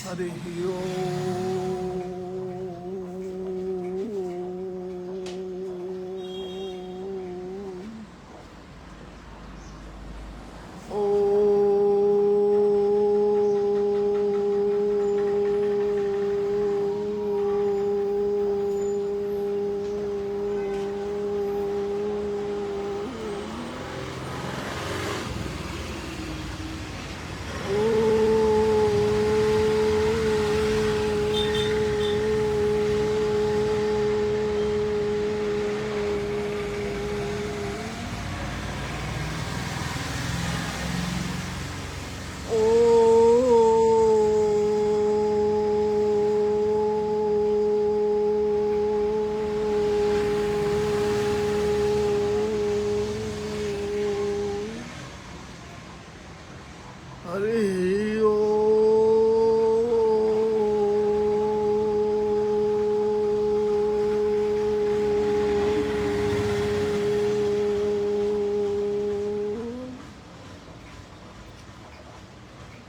हरि ओम। हरि ओम।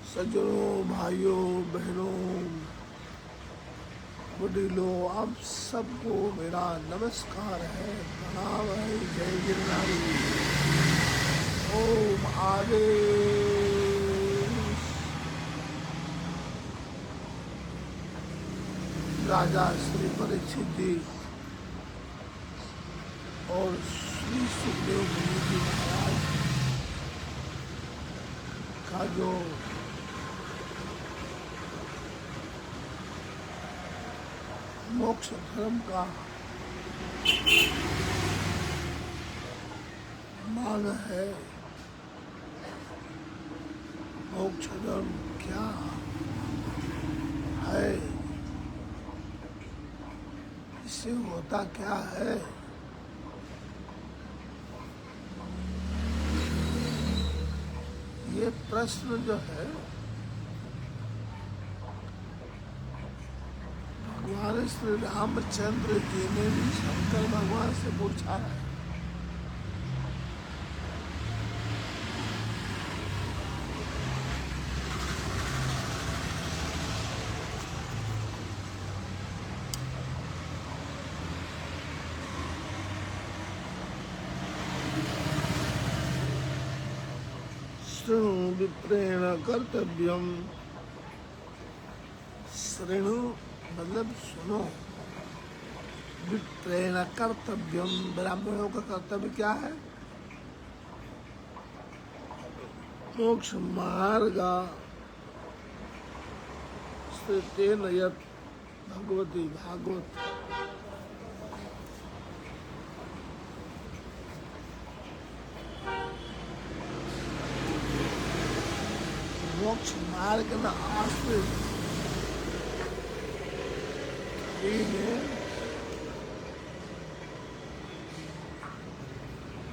सज्जनों, भाइयों, बहनों, वडीलों, आप सबको मेरा नमस्कार है, प्रणाम है, जय गिरनारी। ओम आदेश। राजा श्री परीक्षित जी और श्री सुखदेव मुनि जी महाराज का जो मोक्ष धर्म का मांग है, मोक्ष धर्म क्या है, इससे होता क्या है, ये प्रश्न जो है भगवान श्री रामचंद्र जी ने भी शंकर भगवान से पूछा है। शृणु विप्रेण कर्तव्यम। शृणु मतलब सुनो, विप्रेण कर्तव्यम, ब्राह्मणों का कर्तव्य क्या है? मोक्ष मार्ग तेन यत् भगवती भागवत। मोक्ष मार्ग न आश्रित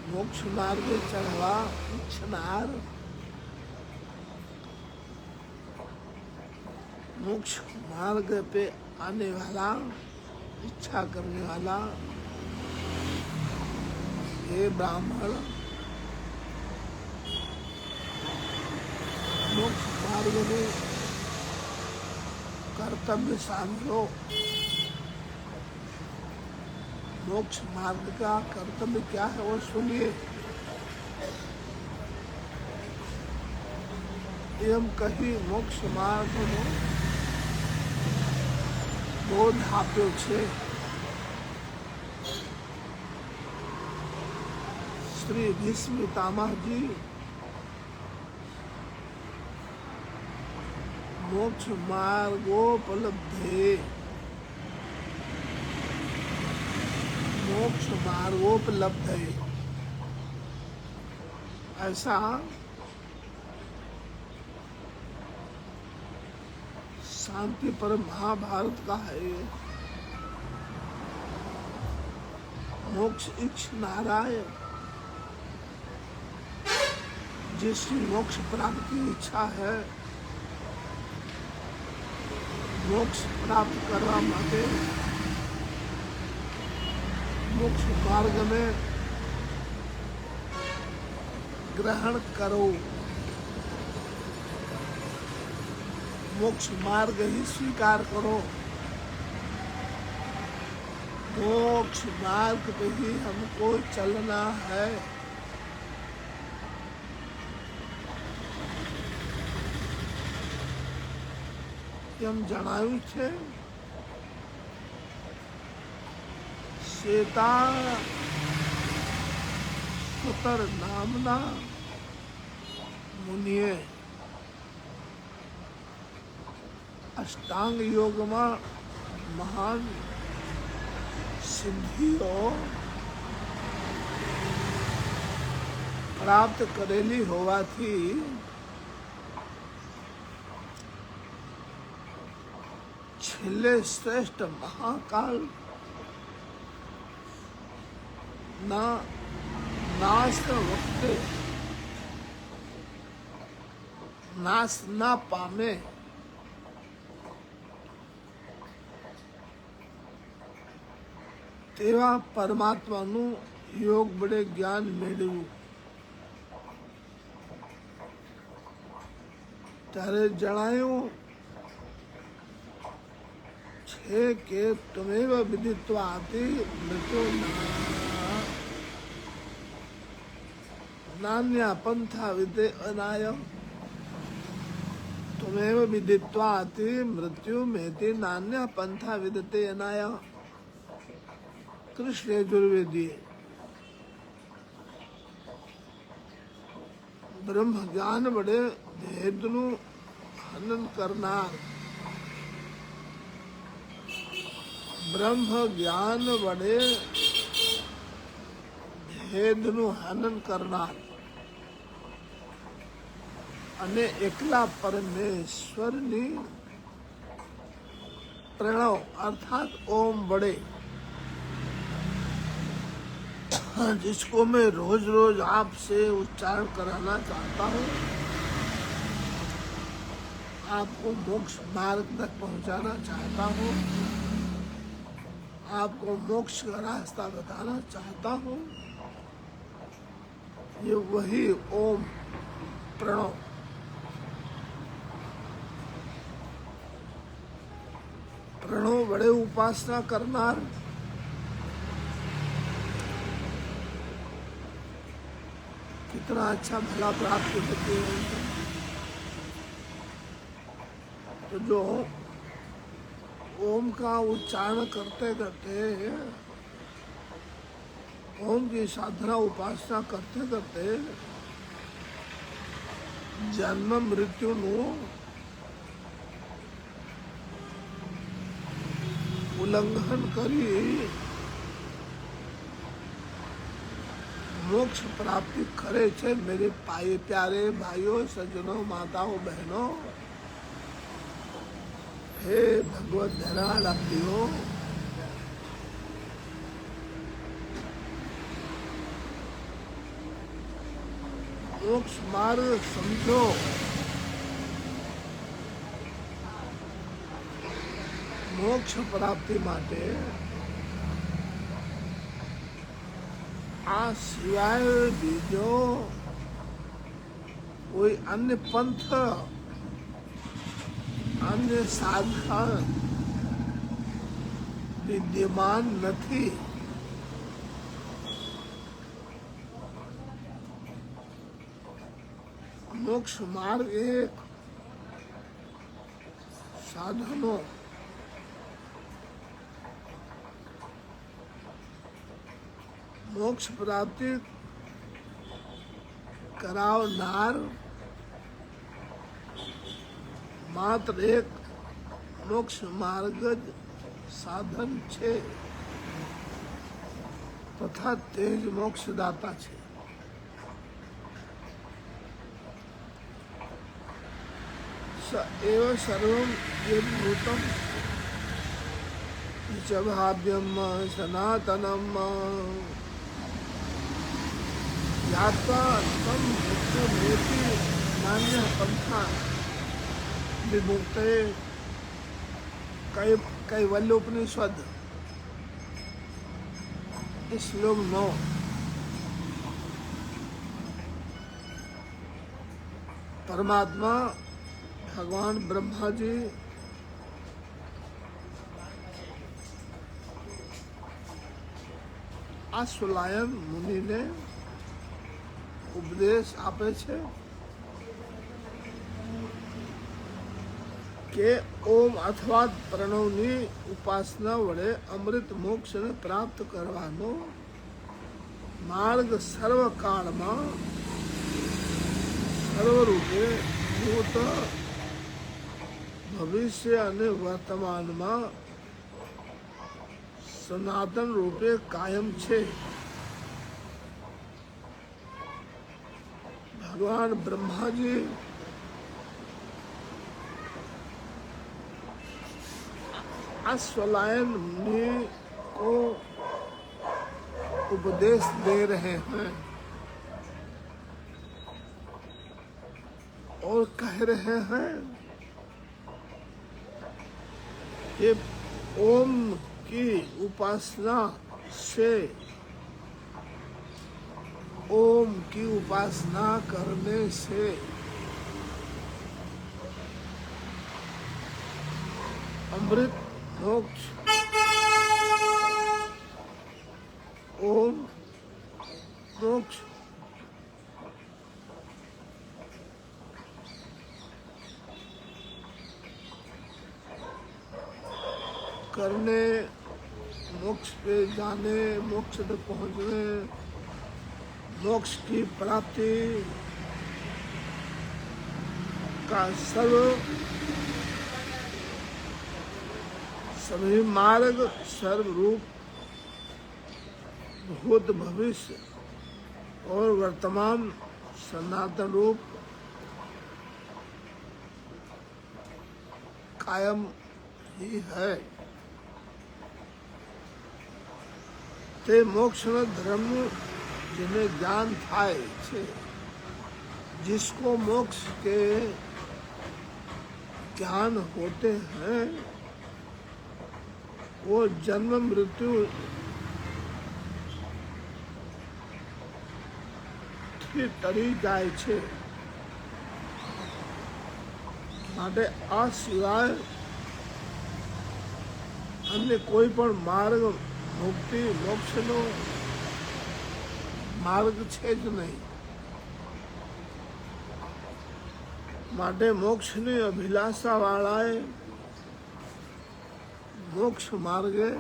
मोक्ष मार्ग चढ़वा इच्छनार, मोक्ष मार्ग पे आने वाला, इच्छा करने वाला, हे ब्राह्मण, मोक्ष मार्ग में कर्तव्य समझो। मोक्ष मार्ग का कर्तव्य क्या है वो सुनिए। एवं कही मोक्ष मार्ग में बोध आप्यो छे। श्री भीष्म पितामह जी मोक्ष मार्गोपलब्धे, मोक्ष मार्गोपलब्ध है, ऐसा शांति पर महाभारत का है। मोक्ष इच्छ नारायण, जिसकी मोक्ष प्राप्ति की इच्छा है, मोक्ष प्राप्त करवा माटे मोक्ष मार्ग में ग्रहण करो। मोक्ष मार्ग ही स्वीकार करो। मोक्ष मार्ग पे ही हमको चलना है। એમ જણાવ્યું છે શ્વેતા સુતર નામના મુનિએ અષ્ટાંગ યોગમાં મહાન સિદ્ધિઓ પ્રાપ્ત કરેલી હોવાથી છેલ્લે શ્રેષ્ઠ મહાકાળ ના નાશ વખતે નાશ ના પામે તેવા પરમાત્માનું યોગ વડે જ્ઞાન મેળવ્યું ત્યારે જણાયું છે કે ત્વમેવ વિદિત્વાતિ મૃત્યુ નાન્યા પંથા વિદે અનાય ત્વમેવ વિદિત્વાતિ મૃત્યુ મેતિ નાન્યા પંથા વિદતે અનાય કૃષ્ણ યજુર્વેદી બ્રહ્મ જ્ઞાન વડે ભેદનું હનન કરનાર બ્રહ્મ જ્ઞાન વડે ભેદનું હનન કરનાર અને એકલા પરમેશ્વરની પ્રણવ अर्थात ओम वड़े जिसको मैं रोज रोज आपसे उच्चारण कराना चाहता हूँ, आपको मोक्ष मार्ग तक पहुंचाना चाहता हूँ, आपको मोक्ष का रास्ता बताना चाहता हूँ। ये वही ओम प्रणव प्रणव बड़े उपासना करनार कितना अच्छा भला प्राप्त होते हैं। तो जो ओम का उच्चारण करते करते ओम की साधना उपासना करते करते जन्म मृत्यु उल्लंघन करी मोक्ष प्राप्ति करे छे। मेरे पाए प्यारे भाइयों सज्जनों माताओं बहनों, हे भगवत धरालाप्तियों, मोक्ष मार्ग समझो। मोक्ष प्राप्ति माटे आ सिवाय बीजो कोई अन्य पंथ अन्य साधन विद्यमान नहीं। मोक्ष मार्ग एक साधनों मोक्ष प्राप्ति करावनार मात्र एक मोक्ष मार्ग साधन छे तथा तेज मोक्षदाता छे। एव सर्वं यद्भूतं च भाव्यं सनातनं यात्रा तम मृत्युमेति नान्यः पंथा विमुक्ते। कैवल्योपनिषद श्लोक 9। परमात्मा भगवान ब्रह्मा जी अश्वलायन मुनि ने उपदेश આપે છે કે ઓમ અથવા પ્રણવની ઉપાસના વડે અમૃત મોક્ષને પ્રાપ્ત કરવાનો માર્ગ સર્વકાળમાં સર્વરૂપે ભૂત ભવિષ્ય અને વર્તમાનમાં સનાતન રૂપે કાયમ છે. ભગવાન બ્રહ્માજી अश्वलायन मुनि को उपदेश दे रहे हैं और कह रहे हैं कि ओम की उपासना से, ओम की उपासना करने से अमृत मोक्ष, ओम मोक्ष करने, मोक्ष पे जाने, मोक्ष तक पहुंचने, मोक्ष की प्राप्ति का सभी मार्ग सर्वरूप भूत भविष्य और वर्तमान सनातन रूप कायम ही है. તે મોક્ષનો ધર્મ જેને જ્ઞાન થાય છે, जिसको मोक्ष के ज्ञान होते हैं वो जन्म मृत्यु થી તરી જાય છે. માટે આ સિવાય અન્ય કોઈ પણ માર્ગ મુક્તિ મોક્ષનો માર્ગ છે જ નહીં. માટે મોક્ષની અભિલાષા વાળાએ મોક્ષ માર્ગે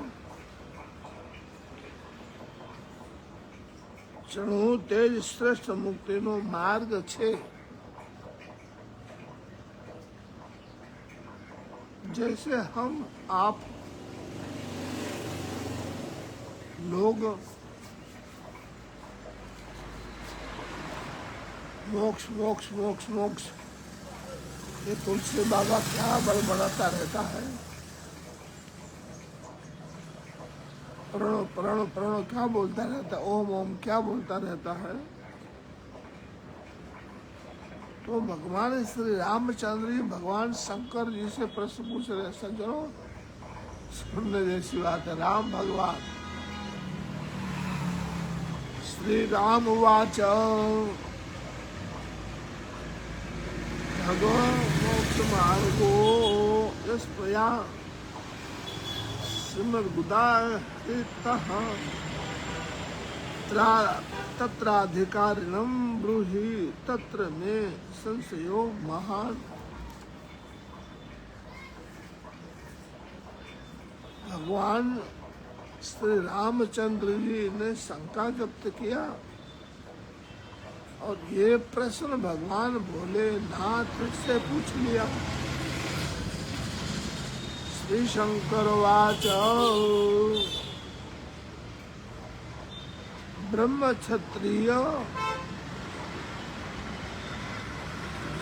ચણવું તે જ શ્રેષ્ઠ મુક્તિનો માર્ગ છે. जैसे हम आप लोग मोक्ष मोक्ष मोक्ष मोक्ष ये तुलसी बाबा क्या बड़बड़ाता रहता है, प्रणव प्रणव प्रणव क्या बोलता रहता है, ओम ओम क्या बोलता रहता है. तो भगवान श्री रामचंद्र जी भगवान शंकर जी से प्रश्न पूछ रहे. सज्जनों सुनने जैसी बात है. राम भगवान श्री राम उवाच भगवान मोक्ष मार्गो यस्त्वया श्रीमद्गुदाहितः तत्राधिकारिणं ब्रूहि तत्र मे संशयो महान्. भगवान श्री रामचंद्र जी ने शंका व्यक्त किया और ये प्रश्न भगवान भोलेनाथ से पूछ लिया. श्री शंकर वाच ब्रह्म क्षत्रिय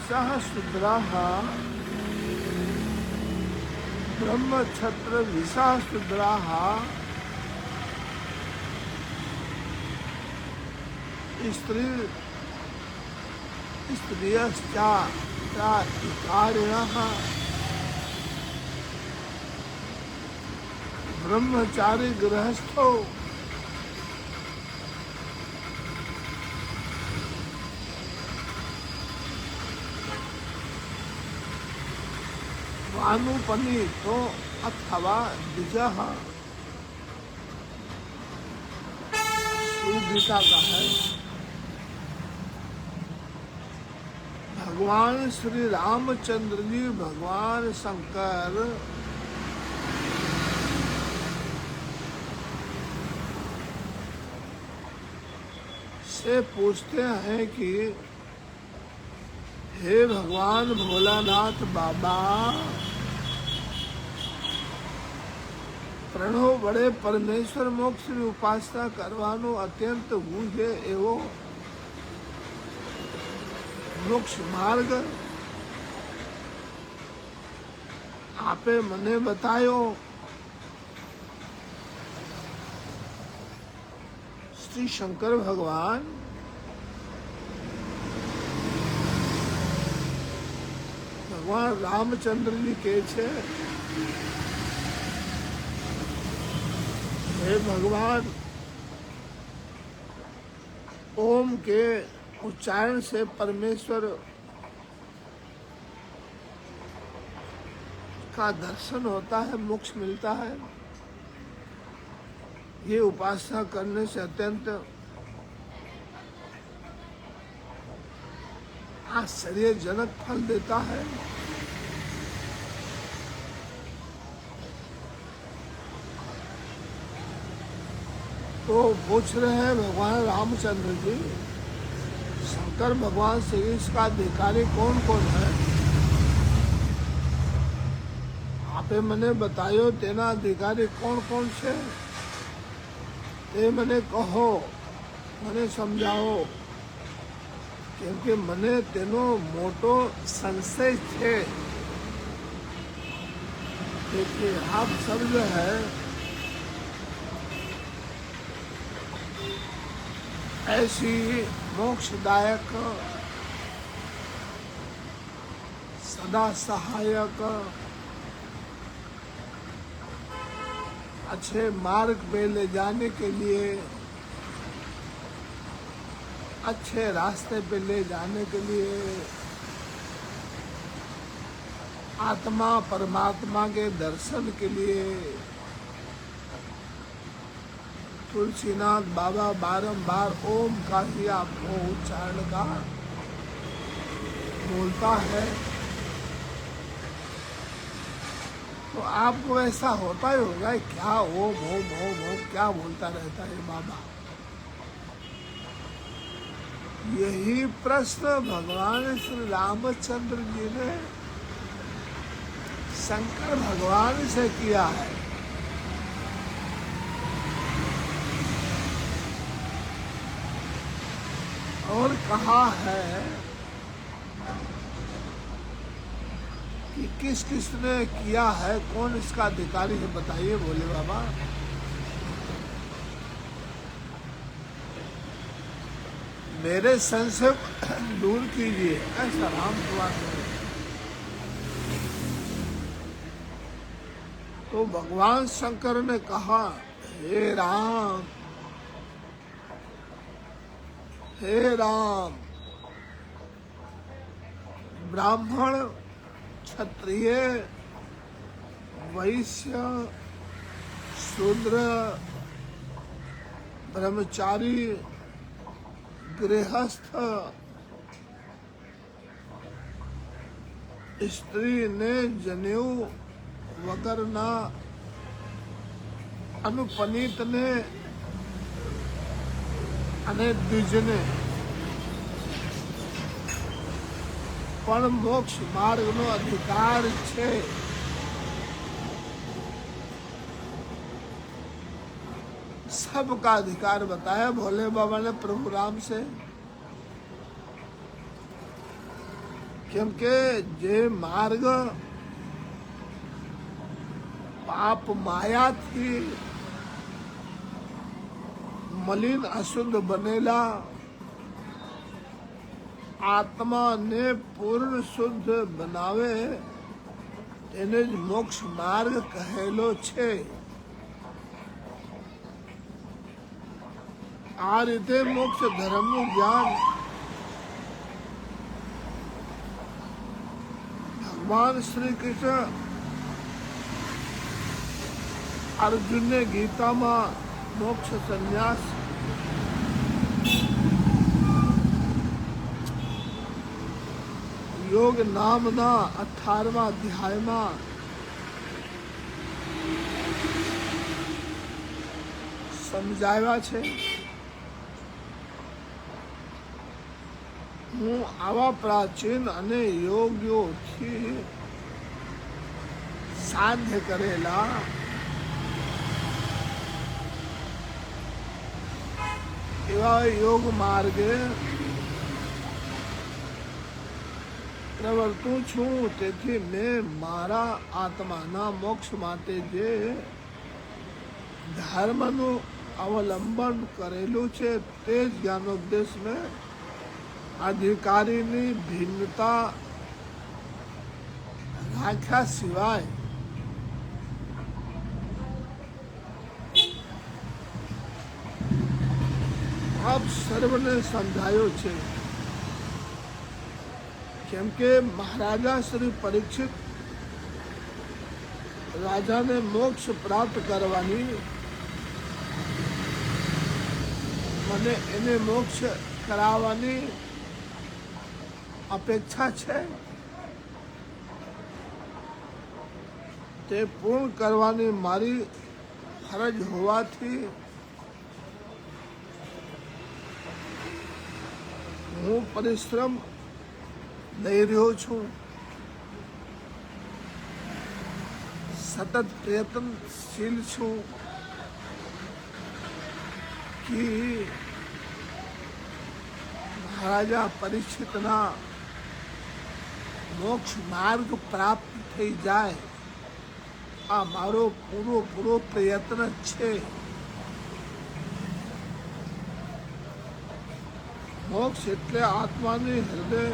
सहस्राः ब्रह्म क्षत्र विशास्त्राः स्त्रियश्चाधिकारिणः ब्रह्मचारी गृहस्थो स्वानुपनीतो अथवा द्विजः, गीता का है। भगवान श्री रामचंद्र जी भगवान शंकर से पूछते हैं कि हे भगवान भोलानाथ बाबा, प्रणो बड़े परमेश्वर मोक्ष ની ઉપાસના કરવાનો અત્યંત ગુહ્ય એવો મોક્ષ માર્ગ આપે મને બતાયો। श्री शंकर भगवान भगवान रामचंद्र जी के छे, हे भगवान, ओम के उच्चारण से परमेश्वर का दर्शन होता है, मोक्ष मिलता है। ये उपासना करने से अत्यंत आश्चर्यजनक फल देता है। तो पूछ रहे हैं भगवान रामचंद्र जी, शंकर भगवान से इसका अधिकारी कौन कौन है? आपे मने बतायो तेना अधिकारी कौन कौन छे, ते मने कहो, मने समझाओ, क्योंकि मने तेनो मोटो संशय छे। देखिए आप सब जो है ऐसी मोक्षदायक सदा सहायक अच्छे मार्ग पे ले जाने के लिए, अच्छे रास्ते पे ले जाने के लिए, आत्मा परमात्मा के दर्शन के लिए तुलसीनाथ बाबा बारंबार ओम का ही आपको उच्चारण का बोलता है। तो आपको ऐसा होता ही होगा, क्या ओम ओम ओम ओम क्या बोलता रहता है बाबा। यही प्रश्न भगवान श्री रामचंद्र जी ने शंकर भगवान से किया है। और कहा है कि किस किस ने किया है, कौन इसका अधिकारी है बताइए। बोले बाबा मेरे संशय दूर कीजिए, ऐसा राम दुआ करे। तो भगवान शंकर ने कहा, हे राम, हे राम, ब्राह्मण, क्षत्रिय, वैश्य, शूद्र, ब्रह्मचारी, गृहस्थ, स्त्री ने जनेऊ वगरना, अनुपनीत ने અને દ્વિજને પણ મોક્ષ માર્ગનો અધિકાર છે। सबका अधिकार बताया भोले बाबा ने प्रभु राम से, क्योंकि जे मार्ग पाप माया थी मलिन अशुद्ध बनेला, आत्मा ने पूर्ण शुद्ध बनावे તેને જ મોક્ષ માર્ગ કહેલો છે। આ રીતે મોક્ષ ધર્મનું જ્ઞાન ભગવાન શ્રી કૃષ્ણ અર્જુનને ગીતામાં મોક્ષ સંન્યાસ યોગ નામના 18મા અધ્યાયમાં સમજાવ્યા છે. હું આવા પ્રાચીન અને યોગીઓથી સાધ્ય કરેલા એવા યોગ માર્ગે પ્રવર્તું છું. તેથી મેં મારા આત્માના મોક્ષ માટે જે ધર્મનું અવલંબન કરેલું છે તે જ જ્ઞાનોપદેશ મેં અધિકારીની ભિન્નતા રાખ્યા સિવાય આપ સર્વને સમજાયો છે. કેમ કે મહારાજા શ્રી પરીક્ષિત રાજાને મોક્ષ પ્રાપ્ત કરવાની મને એને મોક્ષ કરાવવાની અપેક્ષા છે. તે પૂર્ણ કરવાની મારી ફરજ હોવાથી હું પરિશ્રમ દઈ રહ્યો છું. સતત પ્રયત્નશીલ છું કે મહારાજા પરીક્ષિતના મોક્ષ માર્ગ પ્રાપ્ત થઈ જાય. આ મારો પૂરો પ્રયત્ન છે. મોક્ષ એટલે આત્માની હૃદય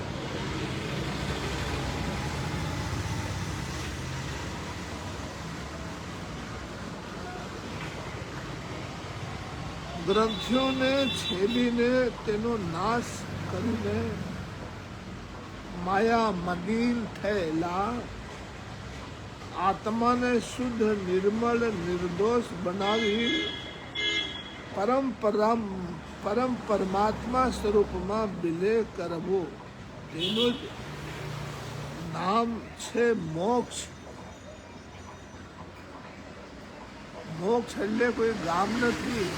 ગ્રંથિઓને છેલીને તેનો નાશ કરીને માયા મલિન થયેલા આત્માને શુદ્ધ નિર્મળ નિર્દોષ બનાવી પરમ પરમાત્મા સ્વરૂપમાં વિલય કરવો તેનું જ નામ છે મોક્ષ. મોક્ષ એટલે કોઈ ગામ નથી.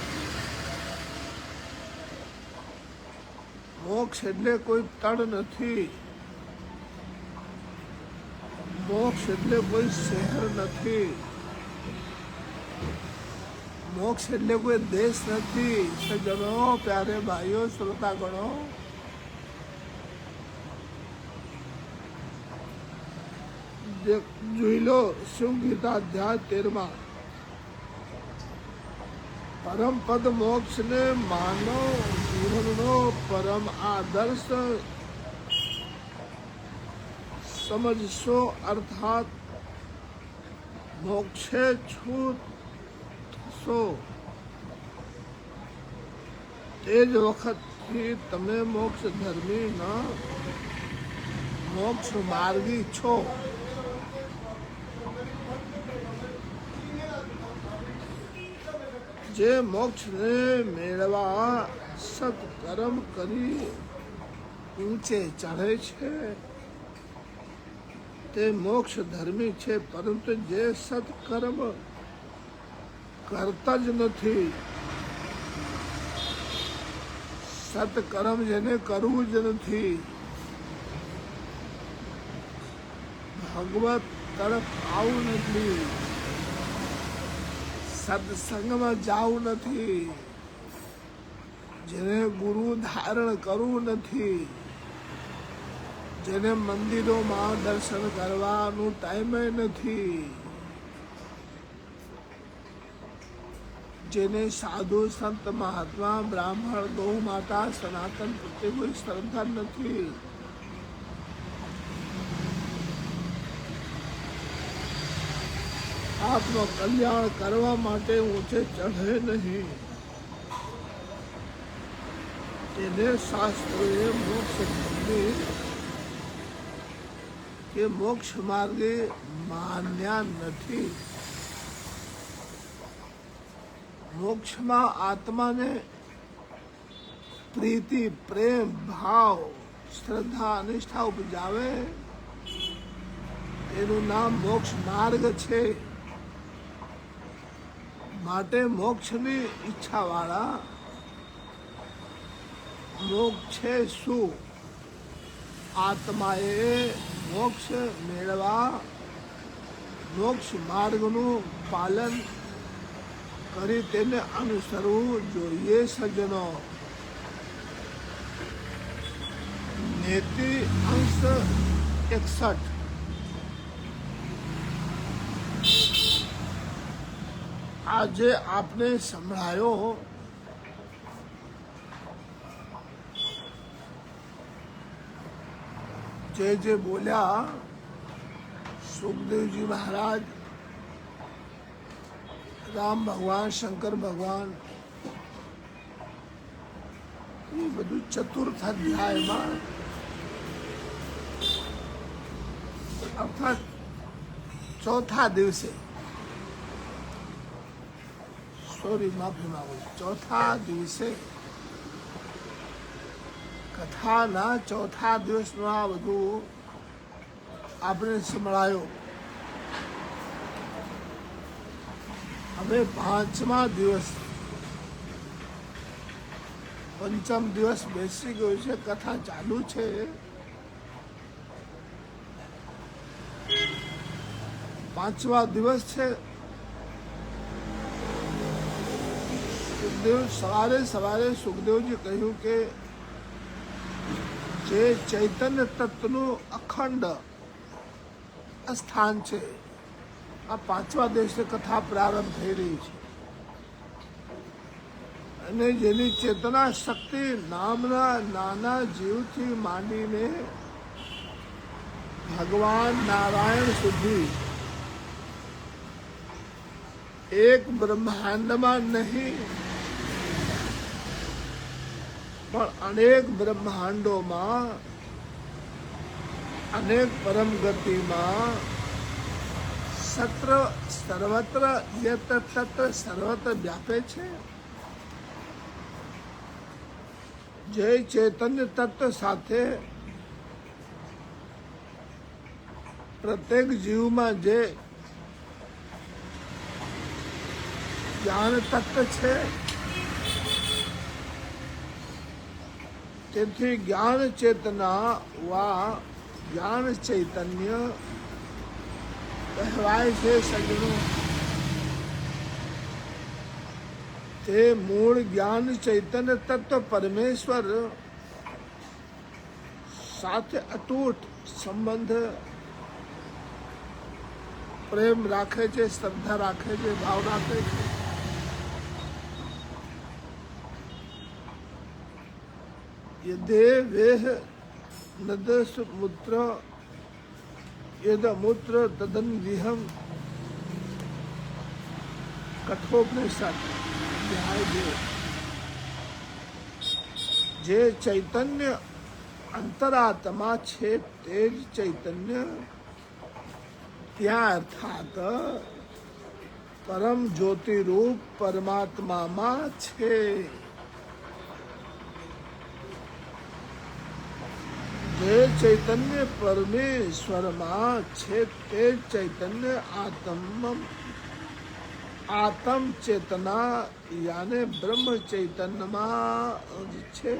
મોક્ષ એટલે કોઈ તળ નથી. મોક્ષ એટલે કોઈ શહેર નથી. મોક્ષ એટલે કોઈ દેશ નથી. સજ્જનો, પ્યારે ભાઈઓ, શ્રોતાગણો, જોઈ લો શિવ ગીતા અધ્યાય 13માં પરમ પદ મોક્ષ ને માનવ જીવનનો પરમ આદર્શ સમજશો. અર્થાત મોક્ષે છૂટ થશો તે જ વખતથી તમે મોક્ષ ધર્મી ન મોક્ષ માર્ગી છો. જે મોક્ષને મેળવા સત્કર્મ કરી ઊંચે ચઢે છે તે મોક્ષ ધર્મી છે. પરંતુ જે સત્કર્મ કરતા જ નથી, સત્કર્મ જેને કરવું જ નથી, ભગવત તરફ આવું નથી, સત્સંગમાં જાવું નથી, જેને ગુરુ ધારણ કરવું નથી, જેને મંદિરોમાં દર્શન કરવાનું ટાઈમ નથી, જેને સાધુ સંત મહાત્મા બ્રાહ્મણ ગૌ માતા સનાતન પ્રત્યે કોઈ શ્રદ્ધા નથી, આત્મ કલ્યાણ કરવા માટે ઊંચે ચઢે નહીં, તેને શાસ્ત્રોએ મોક્ષ ધર્મી કે મોક્ષ માર્ગે માન્યા નથી. મોક્ષમાં આત્માને પ્રીતિ, પ્રેમ, ભાવ, શ્રદ્ધા, નિષ્ઠા ઉપજાવે એનું નામ મોક્ષ માર્ગ છે. માટે મોક્ષની ઈચ્છાવાળા મોક્ષે શું? આત્માએ મોક્ષ મેળવા મોક્ષ માર્ગનું પાલન કરી તેને અનુસરવું જોઈએ. સજ્જનો, નેતિ અંશ 61. આજે આપને સંભળાયો જે બોલ્યા સુખદેવજી મહારાજ, રામ ભગવાન, શંકર ભગવાન, એ બધું ચતુર્થ અધ્યાયમાં અર્થાત ચોથા દિવસે, માફી માંગુ, ચોથા દિવસે કથાના ચોથા દિવસનું આ બધું આપણે સંભળાયો. હવે પાંચમા દિવસ, પંચમ દિવસ બેસી ગયો છે, કથા ચાલુ છે. પાંચમા દિવસ છે. સુખદેવ સવારે સુખદેવજી કહ્યું કે જે ચૈતન્ય તત્વનું અખંડ સ્થાન છે, આ પાંચમા દિવસે કથા પ્રારંભ થઈ રહી છે. અને જેની ચેતના શક્તિ નામના નાના જીવથી માંડીને ભગવાન નારાયણ સુધી એક બ્રહ્માંડમાં નહીં પણ અનેક બ્રહ્માંડોમાં, અનેક પરમ ગતિમાં સર્વત્ર યત્ર તત્ર સર્વત્ર વ્યાપે છે. જે ચૈતન્ય તત્વ સાથે પ્રત્યેક જીવમાં જે જ્ઞાન તત્વ છે, તેથી જ્ઞાન ચેતના વા જ્ઞાન ચૈતન્ય કહેવાય છે. સજ્જનો, તે મૂળ જ્ઞાન ચૈતન્ય તત્વ પરમેશ્વર સાથે અતૂટ સંબંધ, પ્રેમ રાખે છે, શ્રદ્ધા રાખે છે, ભાવ રાખે છે. યદે વેહ નદસ મૂત્ર યદ મૂત્ર તદન વિહમ. કઠોપનિષદ અધ્યાય 2. જે ચૈતન્ય અંતરાત્મા છે તે જ ચૈતન્ય ત્યાં અર્થાત પરમ જ્યોતિરૂપ પરમાત્મામાં છે. જે ચૈતન્ય પરમેશ્વરમાં છે તે ચૈતન્ય આત્મ ચેતના યાને બ્રહ્મ ચૈતન્યમાં છે.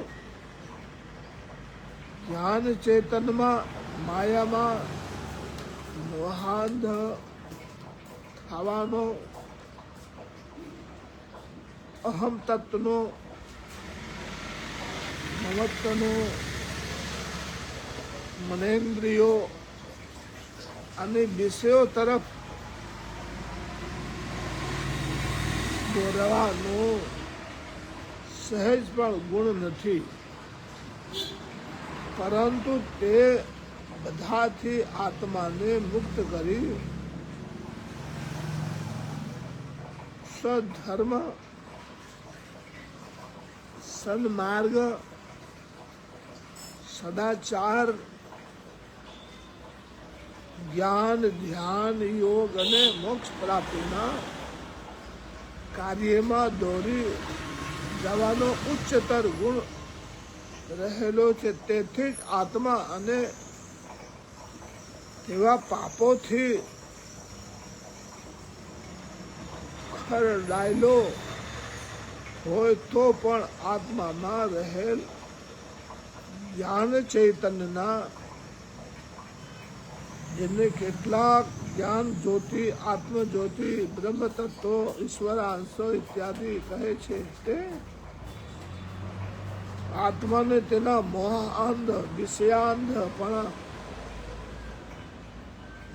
જ્ઞાન ચેતનમાં માયામાં મોહાંધ થવાનો, અહમ તત્વનો, મમત્વનો, મનેન્દ્રિયો અને વિષયો તરફ દોરવાનો સહેજ પણ ગુણ નથી. પરંતુ તે બધાથી આત્માને મુક્ત કરી સધર્મ, સન્માર્ગ, સદાચાર, જ્ઞાન, ધ્યાન, યોગ અને મોક્ષ પ્રાપ્તિના કાર્યમાં દોરી જવાનો ઉચ્ચતર ગુણ રહેલો છે. તેથી જ આત્મા અને તેવા પાપોથી ખરડાયેલો હોય તો પણ આત્મામાં રહેલ જ્ઞાન ચૈતન્યના જેને કેટલાક જ્ઞાન જ્યોતિ, આત્મજ્યોતિ, બ્રહ્મ તત્વો, ઈશ્વરાંશો ઇત્યાદિ કહે છે તે આત્માને તેના મોહાંધ વિષયાંધપણા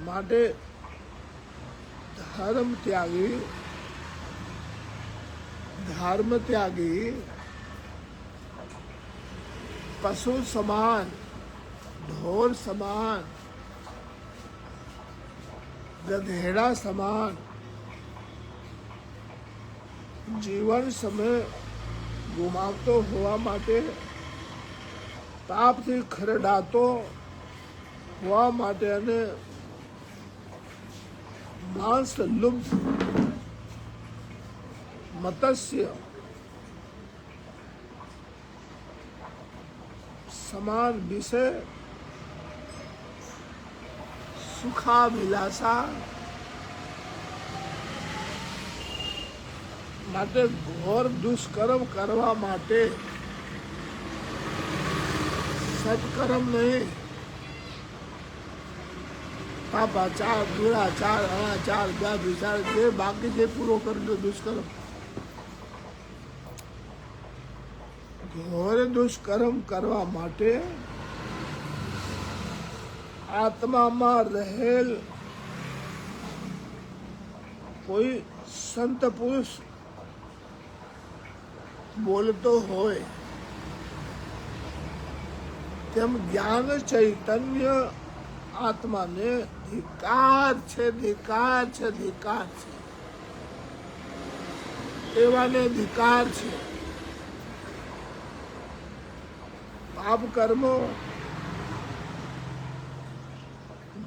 માટે ધર્મ ત્યાગી પશુ સમાન, ઢોર સમાન, ગધેડા સમાન જીવન સમય ગુમાવતો હોવા માટે, પાપથી ખરડાતો હોવા માટે અને માંસ લુપ્ત મત્સ્ય સમાન વિષય સુખાભિલાષા માટે ઘોર દુષ્કર્મ કરવા માટે સત્કર્મ નહીં, પાપાચાર, દુરાચાર, અનાચાર, વ્યભિચાર જે બાકી છે પૂરો કરજો દુષ્કર્મ. ઘોર દુષ્કર્મ કરવા માટે આત્મામાં રહેલ કોઈ સંત પુરુષ બોલતો હોય તેમ જ્ઞાન ચૈતન્ય આત્માને ધિક્કાર છે, ધિક્કાર છે, ધિક્કાર છે. એવાને ધિક્કાર છે. પાપ કર્મો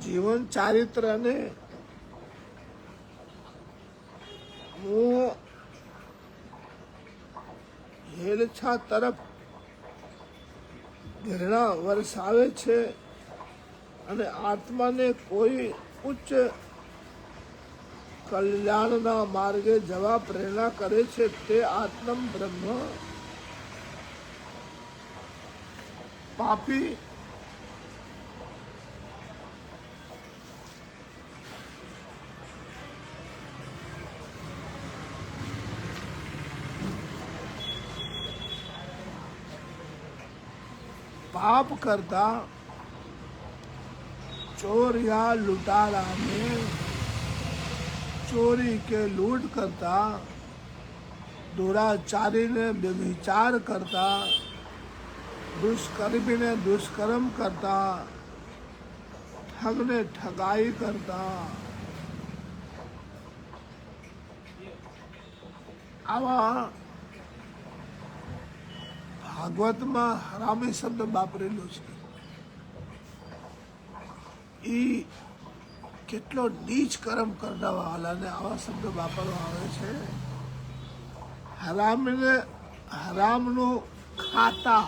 જીવન ચારિત્ર અને મોહ હેલછા તરફ ઘૃણા વરસાવે છે અને આત્માને કોઈ ઉચ્ચ કલ્યાણના માર્ગે જવા પ્રેરણા કરે છે. તે આત્મ બ્રહ્મ પાપી पाप करता चोर या लुटारा में चोरी के लूट करता, दुराचारी ने व्यभिचार करता, दुष्कर्मी ने दुष्कर्म करता, ठग ने ठगाई करता, आवा ભાગવતમાં હરામી શબ્દ વાપરેલો છે. એ કેટલો નીચ કર્મ કરનારા વાળાને આવા શબ્દ વાપરવા આવે છે. હરામીને હરામનું ખાતા,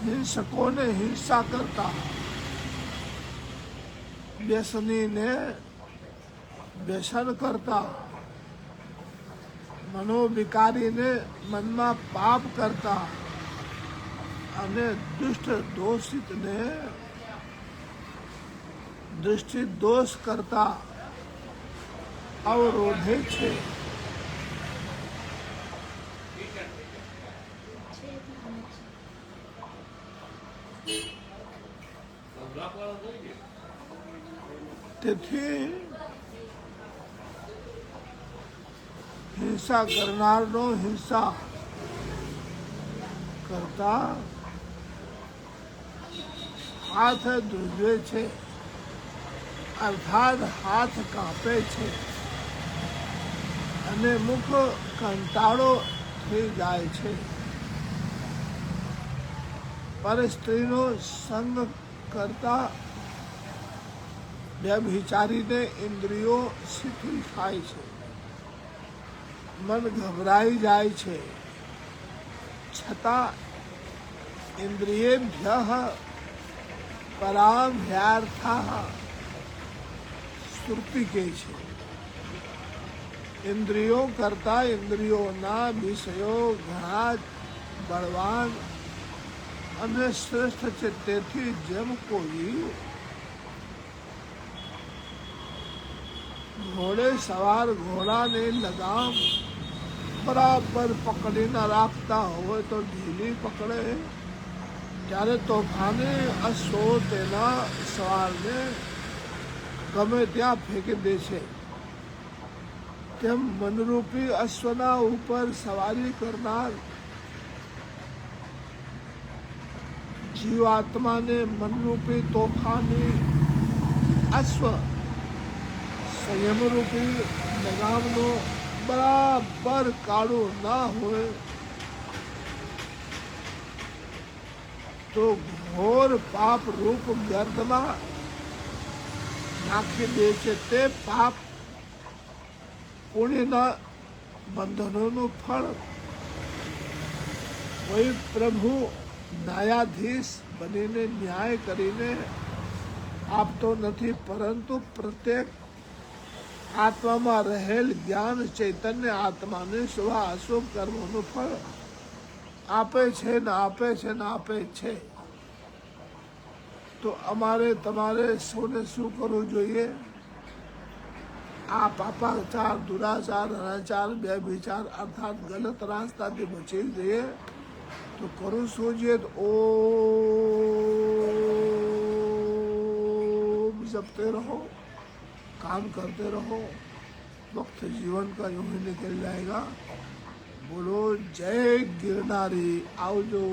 હિંસકોને હિંસા કરતા, વ્યસનીને વ્યસન કરતા, મનોવિકારીને મનમાં પાપ કરતા અને દુષ્ટ દોષિતને દૃષ્ટિ દોષ કરતા અવરોધે છે. તેથી હિંસા કરનારનો હિંસા કરતા હાથ ધ્રુજે છે, અર્થાત હાથ કાપે છે અને મુખ કંટાળો થઈ જાય છે. પર સ્ત્રીનો સંગ કરતા વ્યભિચારીને ઇન્દ્રિયો શિથિલ થાય છે, મન ગભરાઈ જાય છે, છતાં ઇન્દ્રિયેભ્યઃ પરાભ્યાર્થઃ સ્તુતિ કહે છે. ઇન્દ્રિયો કરતા ઇન્દ્રિયોના વિષયો ઘણા બળવાન અને શ્રેષ્ઠ છે. તેથી જેમ કોઈ ઘોડે સવાર ઘોડાને લગામ બરાબર પકડીને રાખતા હોય તો ઢીલી પકડે, ત્યારે તોફાની અશ્વો તેના સવારને ગમે ત્યાં ફેંકી દે છે. તેમ મનરૂપી અશ્વના ઉપર સવારી કરનાર જીવાત્માને મનરૂપી તોફાની અશ્વ સંયમરૂપી લગામનો બરાબર કાળું ના હોય તો ઘોર પાપ રૂપ ગર્દમાં નાખી દે છે. તે પાપ પુણ્યના બંધનોનું ફળ કોઈ પ્રભુ ન્યાયાધીશ બનીને ન્યાય કરીને આપતો નથી, પરંતુ પ્રત્યેક આત્મામાં રહેલ જ્ઞાન ચૈતન્ય આત્માને શુભ અશુભ કર્મોનું ફળ આપે છે ને આપે છે ને આપે છે. તો અમારે તમારે સૌને શું કરવું જોઈએ? આ પાપાચાર, દુરાચાર, અનાચાર, વ્યભિચાર અર્થાત ગલત રાસ્તાથી બચી જઈએ તો કરું શું જોઈએ? તો ओम जपते रहो, काम करते रहो, वक्त जीवन का यूं ही निकल जाएगा. बोलो जय गिरनारी. आवजो.